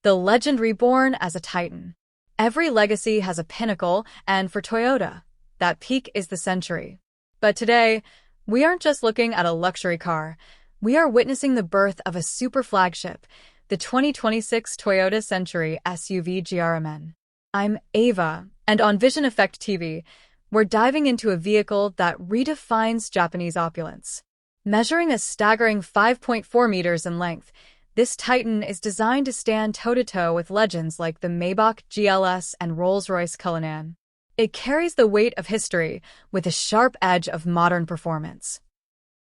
The legend reborn as a titan. Every legacy has a pinnacle, and for Toyota, that peak is the Century. But today, we aren't just looking at a luxury car. We are witnessing the birth of a super flagship, the 2026 Toyota Century SUV GRMN. I'm Ava, and on Vision Effect TV, we're diving into a vehicle that redefines Japanese opulence. Measuring a staggering 5.4 meters in length, this Titan is designed to stand toe-to-toe with legends like the Maybach GLS and Rolls-Royce Cullinan. It carries the weight of history with a sharp edge of modern performance.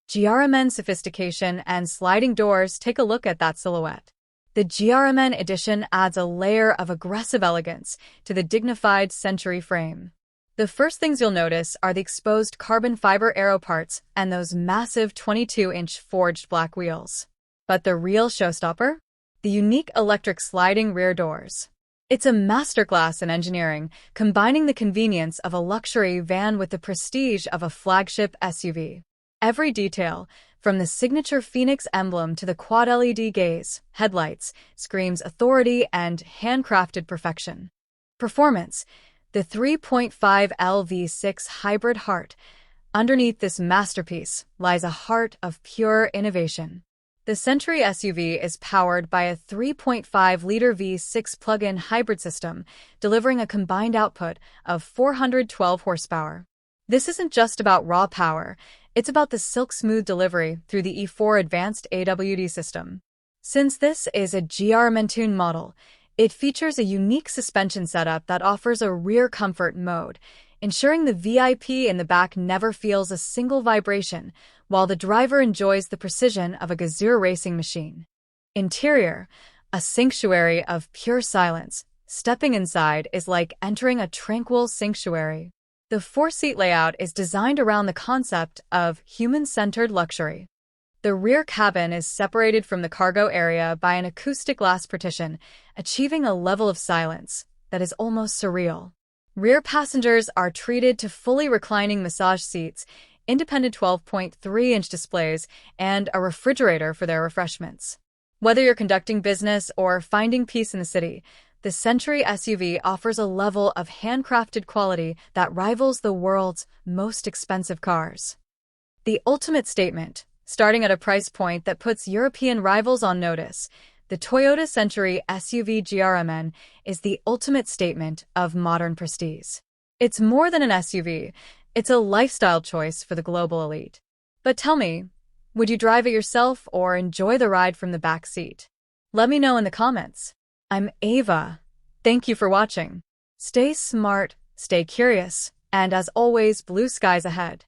GRMN Sophistication and Sliding Doors take a look at that silhouette. The GRMN edition adds a layer of aggressive elegance to the dignified Century frame. The first things you'll notice are the exposed carbon fiber aero parts and those massive 22-inch forged black wheels. But the real showstopper? The unique electric sliding rear doors. It's a masterclass in engineering, combining the convenience of a luxury van with the prestige of a flagship SUV. Every detail, from the signature Phoenix emblem to the quad-LED gaze, headlights, screams authority and handcrafted perfection. Performance. The 3.5L V6 Hybrid Heart. Underneath this masterpiece lies a heart of pure innovation. The Century SUV is powered by a 3.5-liter V6 plug-in hybrid system, delivering a combined output of 412 horsepower. This isn't just about raw power, it's about the silk-smooth delivery through the E4 advanced AWD system. Since this is a GRMN model, it features a unique suspension setup that offers a rear comfort mode, ensuring the VIP in the back never feels a single vibration, while the driver enjoys the precision of a Gazoo Racing machine. Interior, a sanctuary of pure silence. Stepping inside is like entering a tranquil sanctuary. The four-seat layout is designed around the concept of human-centered luxury. The rear cabin is separated from the cargo area by an acoustic glass partition, achieving a level of silence that is almost surreal. Rear passengers are treated to fully reclining massage seats, independent 12.3-inch displays, and a refrigerator for their refreshments. Whether you're conducting business or finding peace in the city, the Century SUV offers a level of handcrafted quality that rivals the world's most expensive cars. The ultimate statement, starting at a price point that puts European rivals on notice, the Toyota Century SUV GRMN is the ultimate statement of modern prestige. It's more than an SUV, it's a lifestyle choice for the global elite. But tell me, would you drive it yourself or enjoy the ride from the back seat? Let me know in the comments. I'm Ava. Thank you for watching. Stay smart, stay curious, and as always, blue skies ahead.